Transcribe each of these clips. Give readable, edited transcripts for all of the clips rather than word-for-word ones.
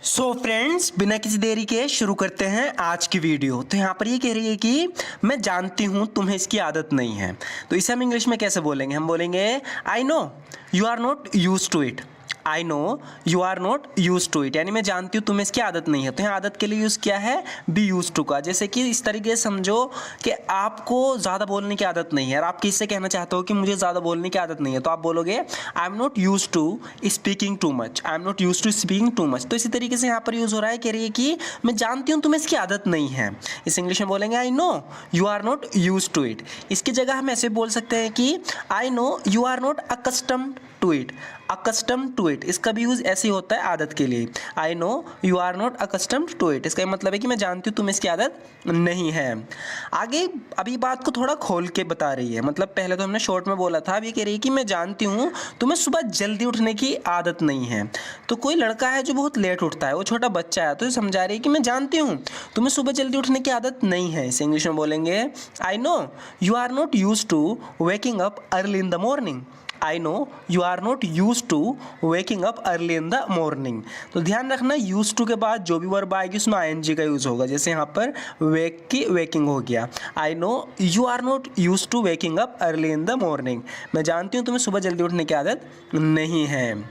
So friends, बिना किसी देरी के शुरू करते हैं आज की वीडियो। तो यहाँ पर ये कह रही है कि मैं जानती हूँ तुम्हें इसकी आदत नहीं है। तो इसे हम इंग्लिश में कैसे बोलेंगे? हम बोलेंगे I know you are not use to it. I know you are not use to it, यानी मैं जानती हूँ तुम्हें इसकी आदत नहीं है। तो यहाँ आदत के लिए यूज़ किया है बी यूज टू का। जैसे कि इस तरीके से समझो कि आपको ज़्यादा बोलने की आदत नहीं है और आप किससे कहना चाहते हो कि मुझे ज़्यादा बोलने की आदत नहीं है, तो आप बोलोगे I am not use to speaking too much. I am not use to speaking too much. तो इसी तरीके से यहाँ पर यूज़ हो रहा है, कह रही है कि मैं जानती हूँ तुम्हें इसकी आदत नहीं है। इस इंग्लिश में बोलेंगे I know you are not use to it. इसकी जगह हम ऐसे बोल सकते हैं कि I know you are not accustomed to it. Accustom to it, इसका भी यूज़ ऐसे ही होता है आदत के लिए। I know you are not accustomed to it, इसका मतलब है कि मैं जानती हूँ तुम्हें इसकी आदत नहीं है। आगे अभी बात को थोड़ा खोल के बता रही है। मतलब पहले तो हमने शॉर्ट में बोला था, अब ये कह रही है कि मैं जानती हूँ तुम्हें सुबह जल्दी उठने की आदत नहीं है। तो कोई लड़का है जो बहुत लेट उठता है, वो छोटा बच्चा है, तो ये समझा रही है कि मैं जानती हूँ तुम्हें सुबह जल्दी उठने की आदत नहीं है। इसे इंग्लिश में बोलेंगे I know you are not use to waking up early in the morning. I know you are not use to waking up early in the morning. तो ध्यान रखना, यूज टू के बाद जो भी वर्ब आएगी उसमें आई का यूज होगा। जैसे यहाँ पर वेक की वेकिंग हो गया। I know you are not use to waking up early in the morning, मैं जानती हूँ तुम्हें सुबह जल्दी उठने की आदत नहीं है।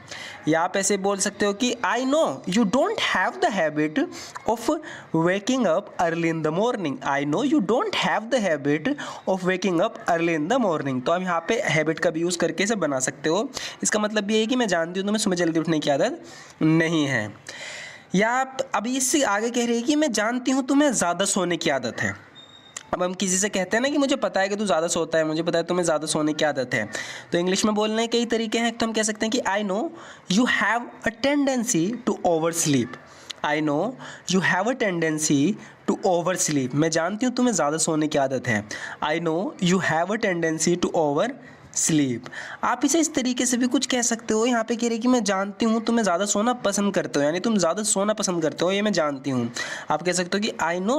या आप ऐसे बोल सकते हो कि I know you don't have the habit of waking up early in the morning. I know you don't have the habit of waking up early in the morning. तो हम यहाँ पे हैबिट का भी यूज़ करके इसे बना सकते हो। इसका मतलब ये है कि मैं जानती हूँ तुम्हें सुबह जल्दी उठने की आदत नहीं है। या आप अभी इससे आगे कह रही है कि मैं जानती हूँ तुम्हें ज़्यादा सोने की आदत है। अब हम किसी से कहते हैं ना कि मुझे पता है कि तू ज़्यादा सोता है, मुझे पता है तुम्हें ज़्यादा सोने की आदत है। तो इंग्लिश में बोलने के कई तरीके हैं। तो हम कह सकते हैं कि I know you have a tendency to over sleep. I know you have a tendency to over sleep, मैं जानती हूँ तुम्हें ज़्यादा सोने की आदत है। I know you have a tendency to over sleep. आप इसे इस तरीके से भी कुछ कह सकते हो। यहाँ पे कह रही है कि मैं जानती हूँ तुम्हें ज़्यादा सोना पसंद करते हो, यानी तुम ज़्यादा सोना पसंद करते हो, ये मैं जानती हूँ। आप कह सकते हो कि I know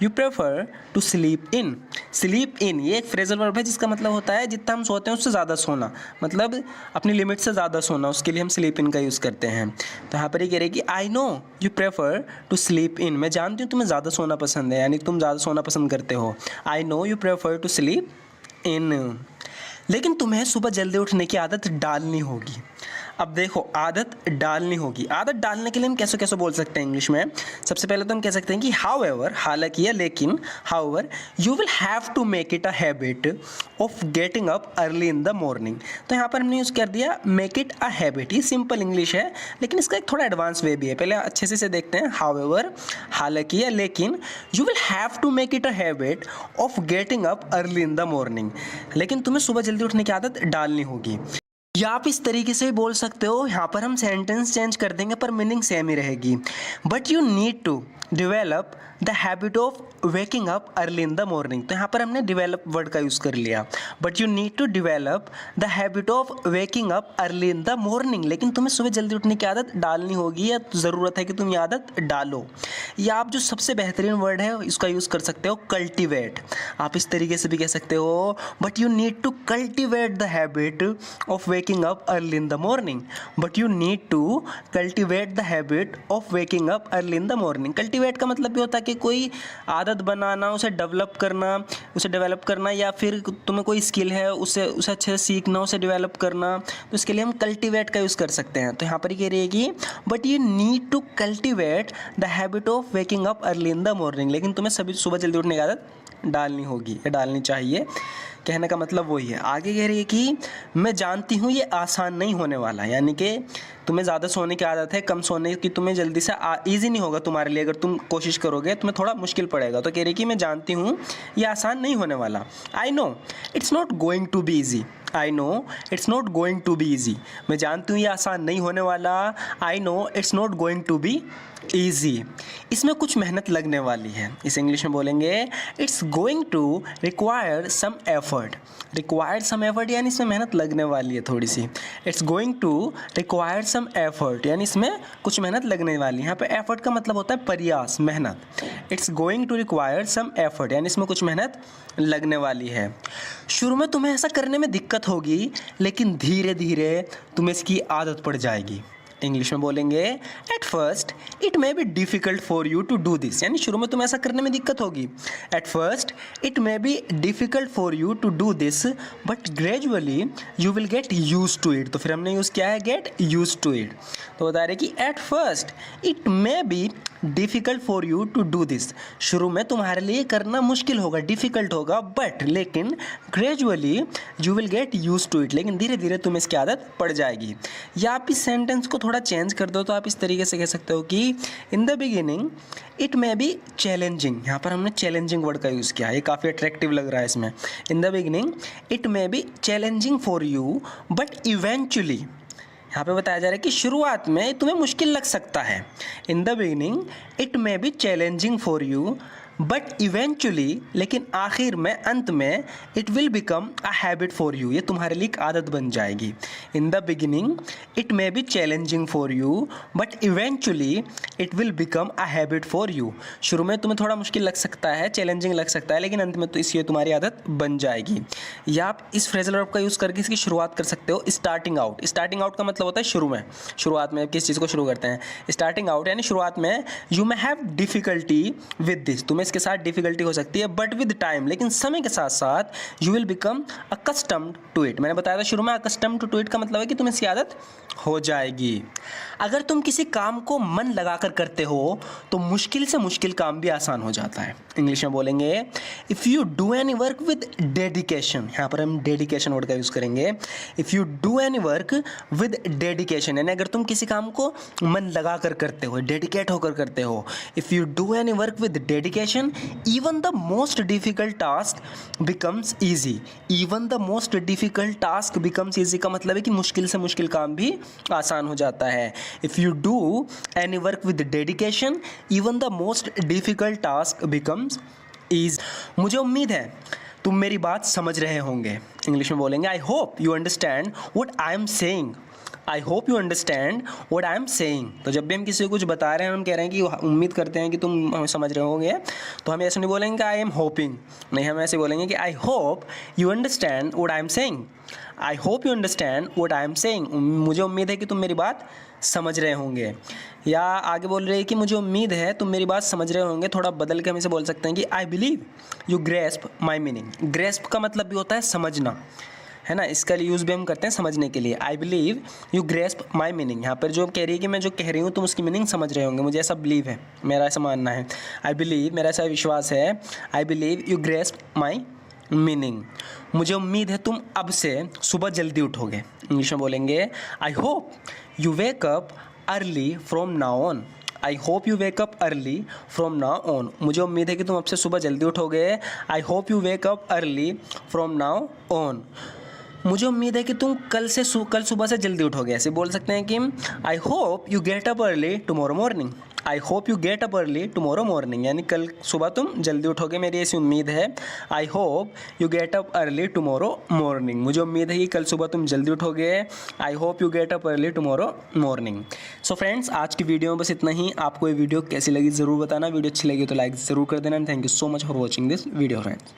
you prefer to sleep in. Sleep in ये एक फ्रेजल वर्ब है जिसका मतलब होता है जितना हम सोते हैं उससे ज़्यादा सोना, मतलब अपनी लिमिट से ज़्यादा सोना, उसके लिए हम स्लीप इन का यूज़ करते हैं। तो यहाँ पर ये कह रही है कि I know you prefer to sleep in, मैं जानती हूँ तुम्हें ज़्यादा सोना पसंद है, यानी तुम ज़्यादा सोना पसंद करते हो। I know you prefer to sleep in. लेकिन तुम्हें सुबह जल्दी उठने की आदत डालनी होगी। अब देखो, आदत डालनी होगी। आदत डालने के लिए हम कैसे कैसे बोल सकते हैं इंग्लिश में? सबसे पहले तो हम कह सकते हैं कि हाउएवर, हालांकि या लेकिन, however you will have to make it a habit of getting up early in the morning. तो यहाँ पर हमने यूज़ कर दिया मेक इट अ हैबिट। ये सिंपल इंग्लिश है लेकिन इसका एक थोड़ा एडवांस वे भी है। पहले अच्छे से इसे देखते हैं। हाउएवर, हालांकि या लेकिन, you will have to make it a habit of getting up early in the morning, लेकिन तुम्हें सुबह जल्दी उठने की आदत डालनी होगी। या आप इस तरीके से बोल सकते हो, यहाँ पर हम सेंटेंस चेंज कर देंगे पर मीनिंग सेम ही रहेगी। But you need to develop the habit of waking up early in the morning. तो यहाँ पर हमने डिवेलप वर्ड का यूज़ कर लिया। But you need to develop the habit of waking up early in the morning, लेकिन तुम्हें सुबह जल्दी उठने की आदत डालनी होगी या ज़रूरत है कि तुम ये आदत डालो। या आप जो सबसे बेहतरीन वर्ड है इसका यूज़ कर सकते हो कल्टिवेट। आप इस तरीके से भी कह सकते हो but you need to cultivate the habit of waking up early in the morning. But you need to cultivate the habit of waking up early in the morning. Cultivate का मतलब भी होता है कि कोई आदत बनाना, उसे डेवलप करना, या फिर तुम्हें कोई स्किल है उसे अच्छे से सीखना, उसे डेवलप करना, तो इसके लिए हम कल्टिवेट का यूज़ कर सकते हैं। तो यहाँ पर ही कह रही है कि but you need to cultivate the habit of waking up early in the morning, लेकिन तुम्हें सभी सुबह जल्दी उठने की आदत डालनी होगी या डालनी चाहिए। कहने का मतलब वही है। आगे कह रही है कि मैं जानती हूँ ये आसान नहीं होने वाला, यानी कि तुम्हें ज़्यादा सोने की आदत है, कम सोने की तुम्हें जल्दी से ईजी नहीं होगा तुम्हारे लिए। अगर तुम कोशिश करोगे तुम्हें थोड़ा मुश्किल पड़ेगा। तो कह रही है कि मैं जानती हूँ ये आसान नहीं होने वाला। I know it's not going to be easy. I know it's not going to be easy, मैं जानती हूँ ये आसान नहीं होने वाला। I know it's not going to be easy, इसमें कुछ मेहनत लगने वाली है। इस इंग्लिश में बोलेंगे it's going to require some effort. Required some effort यानी इसमें मेहनत लगने वाली है थोड़ी सी। It's going to require some effort यानी इसमें कुछ मेहनत लगने वाली है। यहाँ पे एफर्ट का मतलब होता है प्रयास, मेहनत। It's going to require some effort यानी इसमें कुछ मेहनत लगने वाली है। शुरू में तुम्हें ऐसा करने में दिक्कत होगी लेकिन धीरे धीरे तुम्हें इसकी आदत पड़ जाएगी। इंग्लिश में बोलेंगे at first it may be difficult for you to do this, यानी शुरू में तुम्हें ऐसा करने में दिक्कत होगी। At first it may be difficult for you to do this but gradually you will get use to it. तो फिर हमने यूज़ किया है गेट यूज टू इट। तो बता रहे कि at first it may be difficult for you to do this, शुरू में तुम्हारे लिए करना मुश्किल होगा, डिफ़िकल्ट होगा, बट लेकिन gradually you will get use to it, लेकिन धीरे धीरे तुम्हें इसकी आदत पड़ जाएगी। या आप इस सेंटेंस को थोड़ा चेंज कर दो तो आप इस तरीके से कह सकते हो कि in the beginning it may B challenging, यहाँ पर हमने चैलेंजिंग वर्ड का यूज़ किया है, ये काफ़ी अट्रैक्टिव लग रहा है इसमें। In the beginning it may B challenging for you but eventually, यहाँ पे बताया जा रहा है कि शुरुआत में तुम्हें मुश्किल लग सकता है। In the beginning it may B challenging for you but eventually, लेकिन आखिर में, अंत में, it will become a habit for you, ये तुम्हारे लिए एक आदत बन जाएगी। In the beginning it may B challenging for you but eventually it will become a habit for you, शुरू में तुम्हें थोड़ा मुश्किल लग सकता है, चैलेंजिंग लग सकता है, लेकिन अंत में तो इससे तुम्हारी आदत बन जाएगी। या आप इस फ्रेजल वर्ब का यूज़ करके इसकी शुरुआत कर सकते हो, स्टार्टिंग आउट। स्टार्टिंग आउट का मतलब होता है शुरू में, शुरुआत में किस चीज़ को शुरू करते हैं, स्टार्टिंग आउट, यानी शुरुआत में। You may have difficulty with this, तुम्हें इसके साथ डिफिकल्टी हो सकती है, बट विद टाइम, लेकिन समय के साथ साथ you will become accustomed to it. मैंने बताया था शुरू में अकस्टम्ड टू इट का मतलब है कि तुम्हें इसकी आदत हो जाएगी। अगर तुम किसी काम को मन लगाकर करते हो तो मुश्किल से मुश्किल काम भी आसान हो जाता है। इंग्लिश में बोलेंगे if you do any work with dedication, यहाँ पर हम डेडिकेशन वर्ड का यूज़ करेंगे। If you do any work with dedication, यानी अगर तुम किसी काम को मन लगाकर करते हो, डेडिकेट होकर करते हो। If you do any work with dedication even the most difficult task becomes easy, even the most difficult task becomes easy का मतलब है कि मुश्किल से मुश्किल काम भी आसान हो जाता है। if you do any work with dedication even the most difficult task becomes easy। मुझे उम्मीद है तुम मेरी बात समझ रहे होंगे। इंग्लिश में बोलेंगे I hope you understand what I am saying। I hope you understand what I am saying. तो जब भी हम किसी को कुछ बता रहे हैं, हम कह रहे हैं कि उम्मीद करते हैं कि तुम हमें समझ रहे होंगे, तो हम ऐसे नहीं बोलेंगे आई एम होपिंग, नहीं, हम ऐसे बोलेंगे कि आई hope you understand what I am saying. I hope you understand what I am saying, मुझे उम्मीद है कि तुम मेरी बात समझ रहे होंगे। या आगे बोल रहे हैं कि मुझे उम्मीद है तुम मेरी बात समझ रहे होंगे, थोड़ा बदल के हम इसे बोल सकते हैं कि I believe you grasp my meaning. Grasp का मतलब भी होता है समझना, है ना, इसका यूज़ भी हम करते हैं समझने के लिए। I believe you grasp my meaning, यहाँ पर जो कह रही है कि मैं जो कह रही हूँ तुम उसकी मीनिंग समझ रहे होंगे, मुझे ऐसा बिलीव है, मेरा ऐसा मानना है। आई बिलीव, मेरा ऐसा विश्वास है। I believe you grasp my meaning, मुझे उम्मीद है तुम अब से सुबह जल्दी उठोगे। इंग्लिश में बोलेंगे I hope you wake up early from now on. I hope you wake up early from now on, मुझे उम्मीद है कि तुम अब से सुबह जल्दी उठोगे। I hope you wake up early from now on, मुझे उम्मीद है कि तुम कल सुबह से जल्दी उठोगे। ऐसे बोल सकते हैं कि आई hope you get up early tomorrow morning. I hope you get up early tomorrow morning, यानी कल सुबह तुम जल्दी उठोगे, मेरी ऐसी उम्मीद है। I hope you get up early tomorrow morning, मुझे उम्मीद है कि कल सुबह तुम जल्दी उठोगे। I hope you get up early tomorrow morning. So friends, आज की वीडियो में बस इतना ही। आपको ये वीडियो कैसी लगी ज़रूर बताना, वीडियो अच्छी लगी तो लाइक ज़रूर कर देना। Thank you so much for watching this video friends.